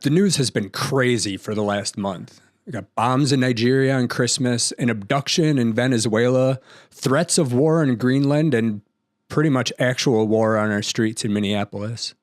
The news has been crazy for the last month. We got bombs in Nigeria on Christmas, an abduction in Venezuela, threats of war in Greenland, and pretty much actual war on our streets in Minneapolis.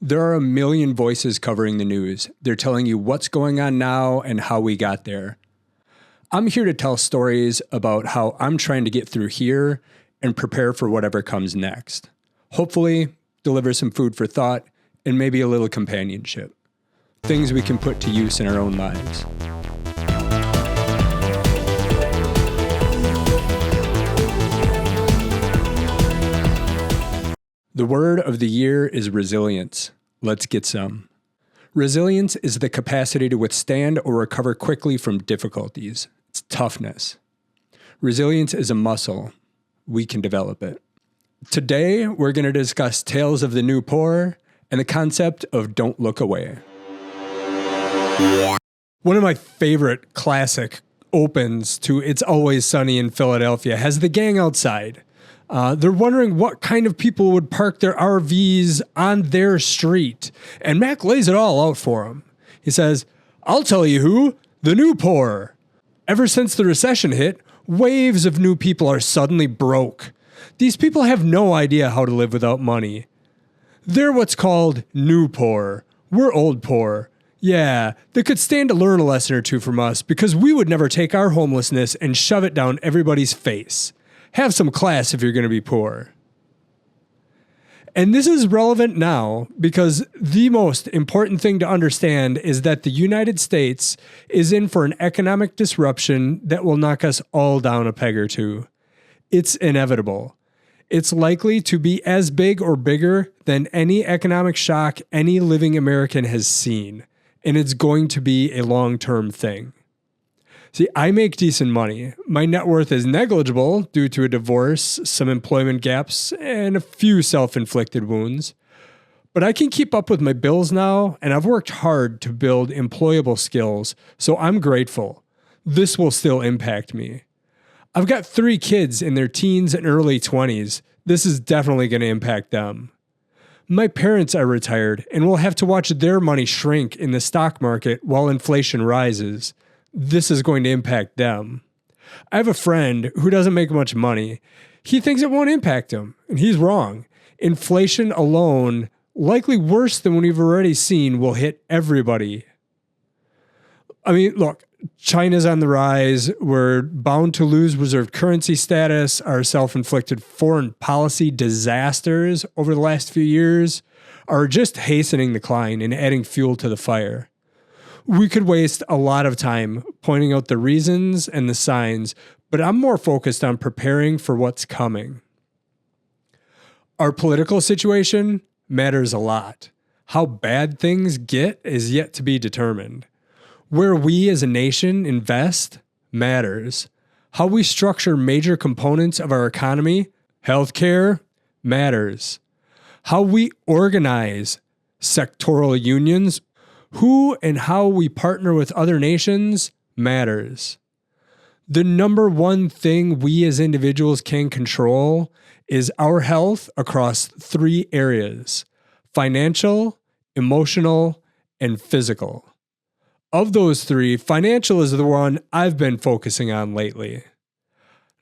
There are a million voices covering the news. They're telling you what's going on now and how we got there. I'm here to tell stories about how I'm trying to get through here and prepare for whatever comes next. Hopefully, deliver some food for thought and maybe a little companionship. Things we can put to use in our own lives. The word of the year is resilience. Let's get some. Resilience is the capacity to withstand or recover quickly from difficulties. It's toughness. Resilience is a muscle. We can develop it. Today, we're going to discuss tales of the new poor and the concept of don't look away. One of my favorite classic opens to It's Always Sunny in Philadelphia has the gang outside. They're wondering what kind of people would park their RVs on their street. And Mac lays it all out for them. He says, "I'll tell you who, the new poor. Ever since the recession hit, waves of new people are suddenly broke. These people have no idea how to live without money. They're what's called new poor. We're old poor. Yeah, they could stand to learn a lesson or two from us because we would never take our homelessness and shove it down everybody's face. Have some class if you're going to be poor." And this is relevant now because the most important thing to understand is that the United States is in for an economic disruption that will knock us all down a peg or two. It's inevitable. It's likely to be as big or bigger than any economic shock any living American has seen. And it's going to be a long-term thing. See, I make decent money. My net worth is negligible due to a divorce, some employment gaps, and a few self-inflicted wounds. But I can keep up with my bills now, and I've worked hard to build employable skills, so I'm grateful. This will still impact me. I've got 3 kids in their teens and early 20s. This is definitely going to impact them. My parents are retired and will have to watch their money shrink in the stock market while inflation rises. This is going to impact them. I have a friend who doesn't make much money. He thinks it won't impact him, and he's wrong. Inflation alone, likely worse than we've already seen, will hit everybody. I mean, look, China's on the rise. We're bound to lose reserve currency status. Our self-inflicted foreign policy disasters over the last few years are just hastening the decline and adding fuel to the fire. We could waste a lot of time pointing out the reasons and the signs, but I'm more focused on preparing for what's coming. Our political situation matters a lot. How bad things get is yet to be determined. Where we as a nation invest matters. How we structure major components of our economy, healthcare, matters. How we organize sectoral unions, who and how we partner with other nations, matters. The number one thing we as individuals can control is our health across 3 areas: financial, emotional, and physical. Of those 3, financial is the one I've been focusing on lately.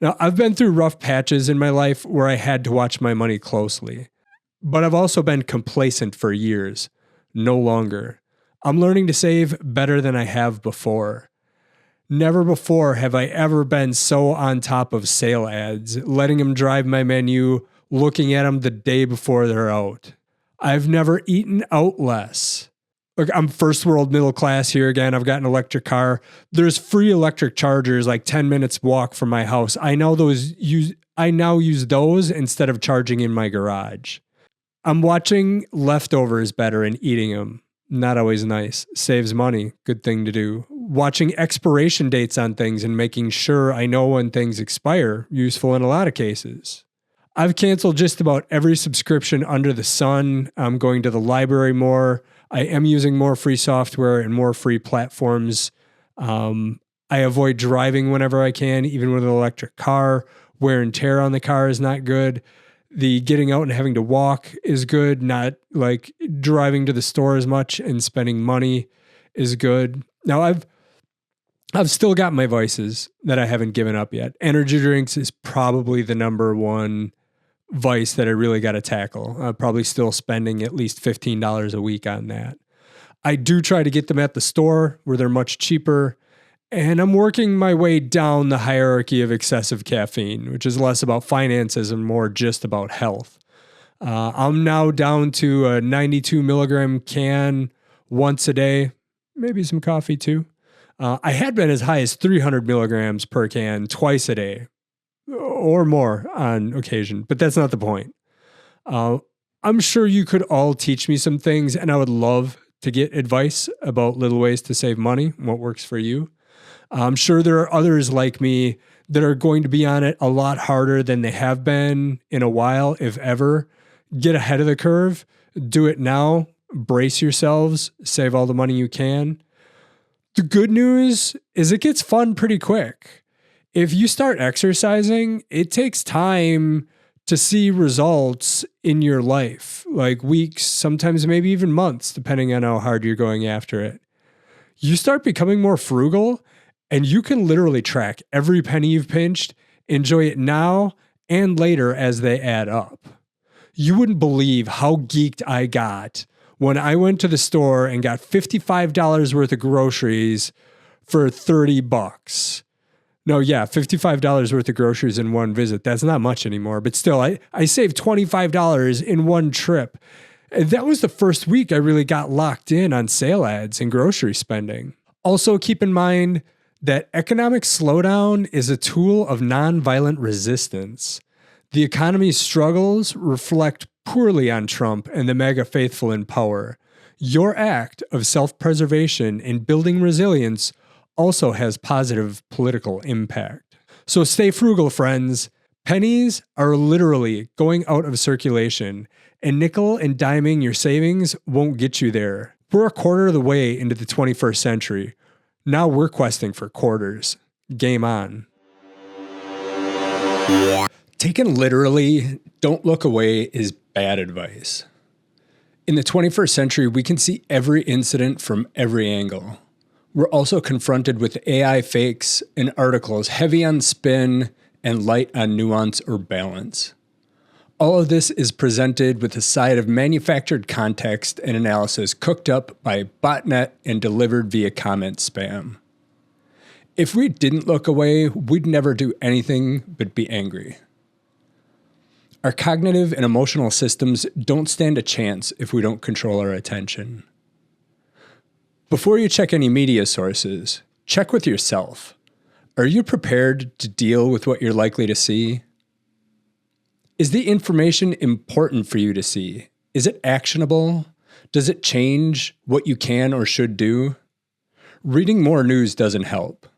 Now, I've been through rough patches in my life where I had to watch my money closely, but I've also been complacent for years. No longer. I'm learning to save better than I have before. Never before have I ever been so on top of sale ads, letting them drive my menu, looking at them the day before they're out. I've never eaten out less. Look, I'm first world middle class here again. I've got an electric car. There's free electric chargers like 10 minutes walk from my house. I now use those instead of charging in my garage. I'm watching leftovers better and eating them. Not always nice. Saves money. Good thing to do. Watching expiration dates on things and making sure I know when things expire. Useful in a lot of cases. I've canceled just about every subscription under the sun. I'm going to the library more. I am using more free software and more free platforms. I avoid driving whenever I can, even with an electric car. Wear and tear on the car is not good. The getting out and having to walk is good. Not like driving to the store as much and spending money is good. Now I've still got my vices that I haven't given up yet. Energy drinks is probably the number one vice that I really got to tackle. I'm probably still spending at least $15 a week on that. I do try to get them at the store where they're much cheaper. And I'm working my way down the hierarchy of excessive caffeine, which is less about finances and more just about health. I'm now down to a 92 milligram can once a day, maybe some coffee too. I had been as high as 300 milligrams per can twice a day or more on occasion, but that's not the point. I'm sure you could all teach me some things, and I would love to get advice about little ways to save money, what works for you. I'm sure there are others like me that are going to be on it a lot harder than they have been in a while, if ever. Get ahead of the curve. Do it now. Brace yourselves. Save all the money you can. The good news is it gets fun pretty quick. If you start exercising, it takes time to see results in your life, like weeks, sometimes maybe even months, depending on how hard you're going after it. You start becoming more frugal, and you can literally track every penny you've pinched, enjoy it now and later as they add up. You wouldn't believe how geeked I got when I went to the store and got $55 worth of groceries for $30. No, yeah, $55 worth of groceries in one visit. That's not much anymore, but still, I saved $25 in one trip. And that was the first week I really got locked in on sale ads and grocery spending. Also, keep in mind that economic slowdown is a tool of nonviolent resistance. The economy's struggles reflect poorly on Trump and the MAGA faithful in power. Your act of self-preservation and building resilience also has positive political impact. So stay frugal, friends. Pennies are literally going out of circulation, and nickel and diming your savings won't get you there. We're a quarter of the way into the 21st century. Now we're questing for quarters. Game on. Taken literally, don't look away is bad advice. In the 21st century, we can see every incident from every angle. We're also confronted with AI fakes and articles heavy on spin and light on nuance or balance. All of this is presented with a side of manufactured context and analysis cooked up by botnet and delivered via comment spam. If we didn't look away, we'd never do anything but be angry. Our cognitive and emotional systems don't stand a chance if we don't control our attention. Before you check any media sources, check with yourself. Are you prepared to deal with what you're likely to see? Is the information important for you to see? Is it actionable? Does it change what you can or should do? Reading more news doesn't help.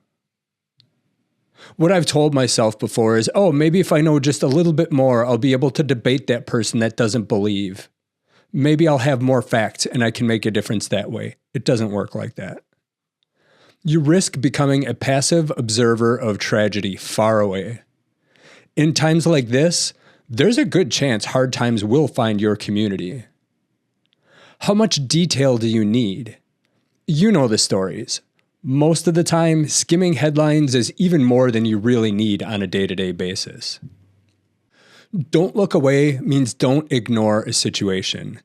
What I've told myself before is, maybe if I know just a little bit more, I'll be able to debate that person that doesn't believe. Maybe I'll have more facts and I can make a difference that way. It doesn't work like that. You risk becoming a passive observer of tragedy far away. In times like this, there's a good chance hard times will find your community. How much detail do you need? You know the stories. Most of the time, skimming headlines is even more than you really need on a day-to-day basis. Don't look away means don't ignore a situation.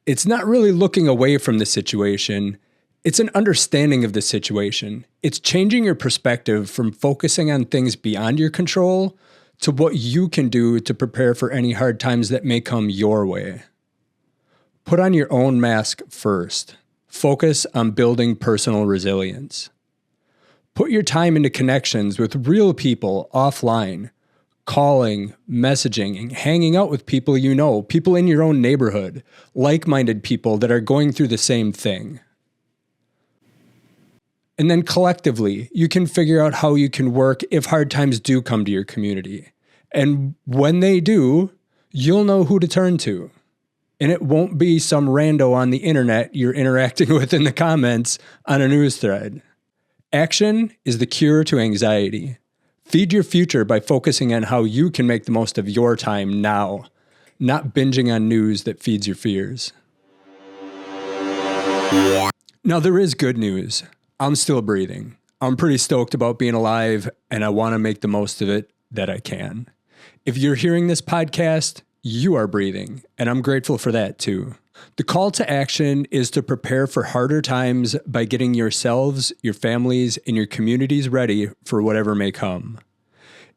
It's not really looking away from the situation. It's an understanding of the situation. It's changing your perspective from focusing on things beyond your control to what you can do to prepare for any hard times that may come your way. Put on your own mask first. Focus on building personal resilience. Put your time into connections with real people offline, calling, messaging, and hanging out with people you know, people in your own neighborhood, like-minded people that are going through the same thing. And then collectively, you can figure out how you can work if hard times do come to your community. And when they do, you'll know who to turn to. And it won't be some rando on the internet you're interacting with in the comments on a news thread. Action is the cure to anxiety. Feed your future by focusing on how you can make the most of your time now, not binging on news that feeds your fears. Now, there is good news. I'm still breathing. I'm pretty stoked about being alive, and I want to make the most of it that I can. If you're hearing this podcast, you are breathing, and I'm grateful for that too. The call to action is to prepare for harder times by getting yourselves, your families, and your communities ready for whatever may come.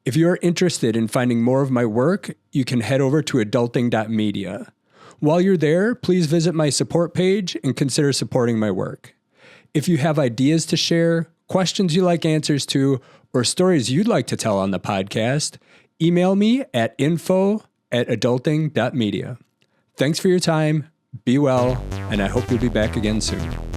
If you are interested in finding more of my work, you can head over to adulting.media. While you're there, please visit my support page and consider supporting my work. If you have ideas to share, questions you like answers to, or stories you'd like to tell on the podcast, email me at info@adulting.media. Thanks for your time. Be well, and I hope you'll be back again soon.